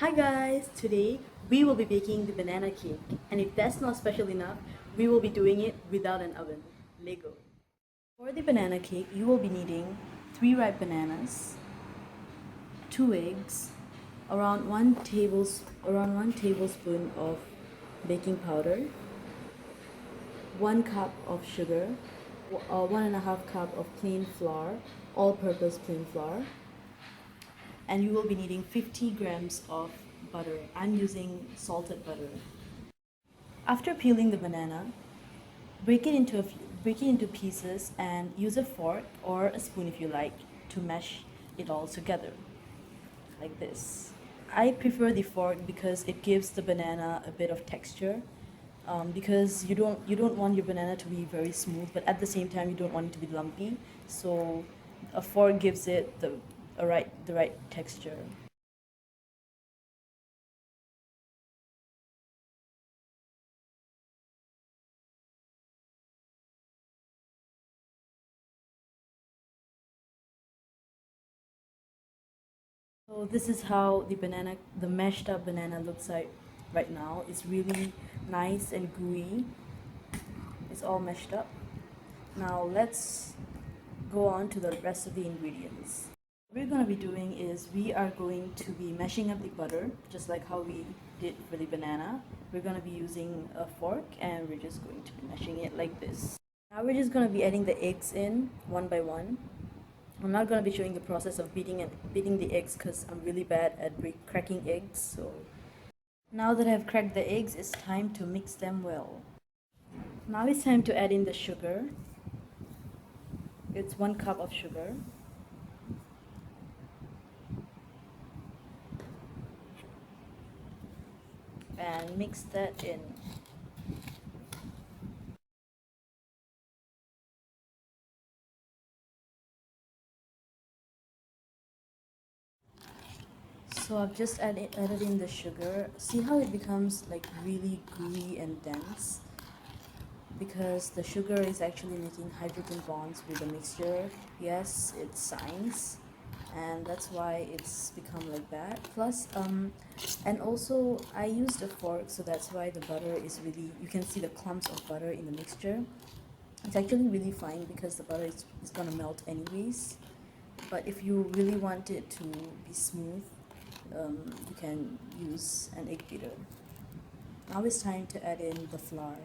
Hi guys! Today we will be baking the banana cake, and if that's not special enough, we will be doing it without an oven. Lego. For the banana cake, you will be needing 3 ripe bananas, 2 eggs, around 1 tablespoon of baking powder, 1 cup of sugar, 1.5 cup of plain flour, all-purpose plain flour, and you will be needing 50 grams of butter. I'm using salted butter. After peeling the banana, break it into pieces and use a fork or a spoon if you like to mash it all together like this. I prefer the fork because it gives the banana a bit of texture. Because you don't want your banana to be very smooth, but at the same time you don't want it to be lumpy. So a fork gives it the right texture. So this is how the mashed up banana looks like right now. It's really nice and gooey. It's all mashed up. Now let's go on to the rest of the ingredients. What we're going to be doing is we are going to be mashing up the butter just like how we did for the banana. We're going to be using a fork and we're just going to be mashing it like this. Now we're just going to be adding the eggs in one by one. I'm not going to be showing the process of beating the eggs because I'm really bad at cracking eggs. So now that I've cracked the eggs, it's time to mix them well. Now it's time to add in the sugar. It's 1 cup of sugar. And mix that in. So I've just added in the sugar. See how it becomes like really gooey and dense? Because the sugar is actually making hydrogen bonds with the mixture. Yes, it's science, and that's why it's become like that. Plus, and also I used a fork, so that's why the butter is really, you can see the clumps of butter in the mixture. It's actually really fine because the butter is gonna melt anyways. But if you really want it to be smooth, you can use an egg beater. Now it's time to add in the flour.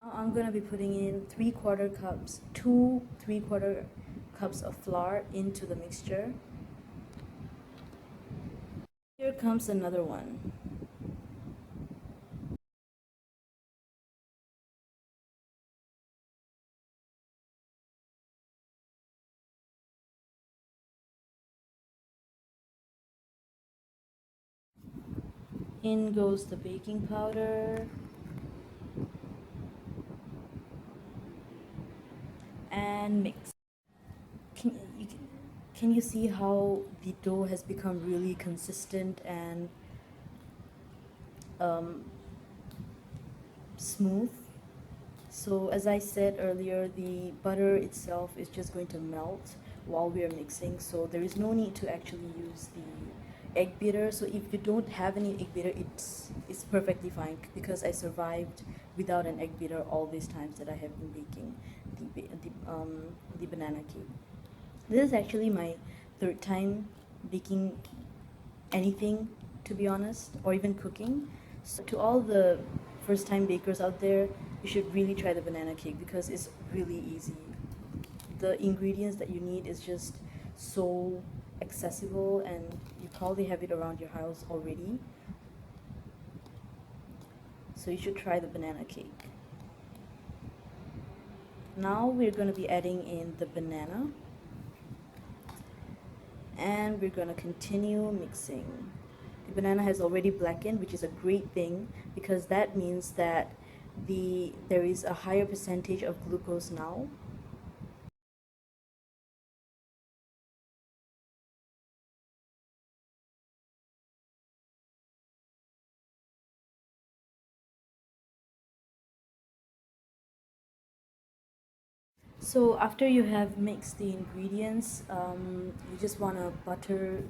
Now I'm gonna be putting in 3/4 cups of flour into the mixture. Here comes another one. In goes the baking powder. And mix. Can you, can you see how the dough has become really consistent and um, smooth? So as I said earlier, the butter itself is just going to melt while we are mixing, so there is no need to actually use the egg beater. So if you don't have any egg beater, it's perfectly fine because I survived without an egg beater all these times that I have been baking the banana cake. This is actually my 3rd time baking anything, to be honest, or even cooking. So to all the first time bakers out there, you should really try the banana cake because it's really easy. The ingredients that you need is just so accessible and you probably have it around your house already. So you should try the banana cake. Now we're going to be adding in the banana and we're going to continue mixing. The banana has already blackened, which is a great thing because that means that there is a higher percentage of glucose now. So after you have mixed the ingredients, you just want to butter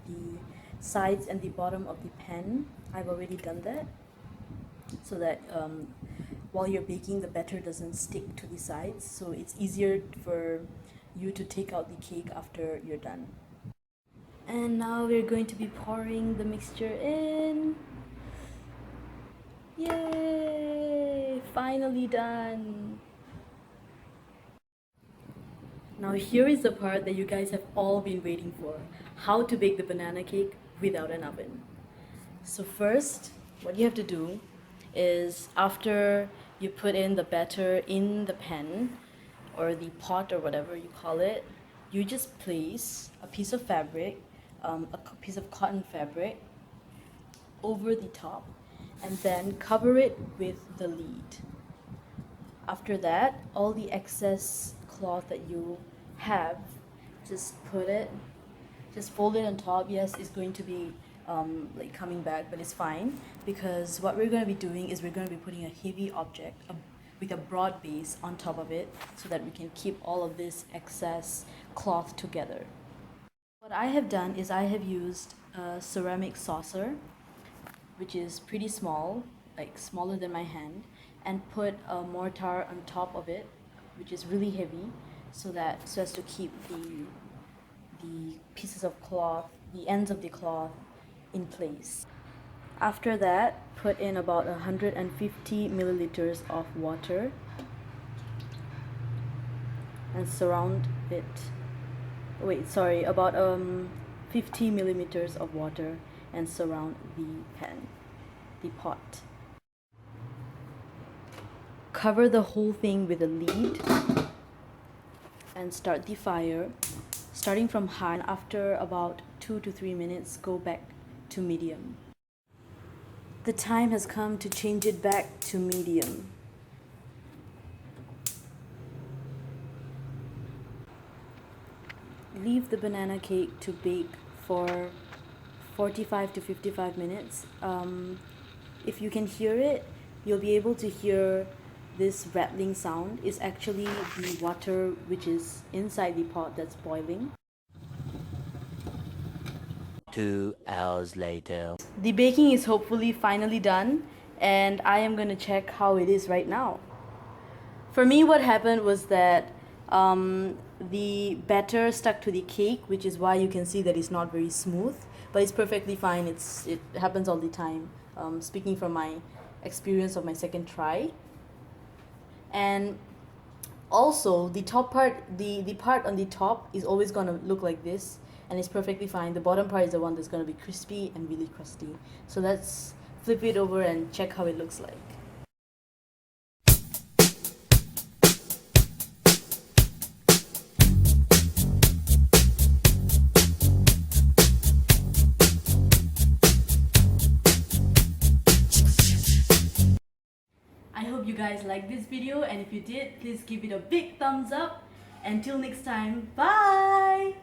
sides and the bottom of the pan. I've already done that so that while you're baking, the batter doesn't stick to the sides, so it's easier for you to take out the cake after you're done. And now we're going to be pouring the mixture in. Yay! Finally done! Now here is the part that you guys have all been waiting for. How to bake the banana cake without an oven. So first, what you have to do is after you put in the batter in the pan or the pot or whatever you call it, you just place a piece of fabric, piece of cotton fabric over the top and then cover it with the lid. After that, all the excess cloth that you have, just fold it on top. Yes, it's going to be like coming back, but it's fine because what we're going to be doing is we're going to be putting a heavy object with a broad base on top of it so that we can keep all of this excess cloth together. What I have done is I have used a ceramic saucer, which is pretty small, like smaller than my hand, and put a mortar on top of it, which is really heavy, so as to keep the pieces of cloth, the ends of the cloth in place. After that, put in about 150 milliliters of water and surround it. About 50 millimeters of water and surround the pot. Cover the whole thing with a lid and start the fire, starting from high. And after about 2 to 3 minutes, go back to medium. The time has come to change it back to medium. Leave the banana cake to bake for 45 to 55 minutes. If you can hear it, you'll be able to hear this rattling sound. Is actually the water which is inside the pot that's boiling. 2 hours later. The baking is hopefully finally done, and I am going to check how it is right now. For me, what happened was that the batter stuck to the cake, which is why you can see that it's not very smooth, but it's perfectly fine. It happens all the time. Speaking from my experience of my second try. And also the top part, the part on the top is always going to look like this, and it's perfectly fine. The bottom part is the one that's going to be crispy and really crusty. So let's flip it over and check how it looks like. I hope you guys liked this video, and if you did, please give it a big thumbs up. Until next time, bye!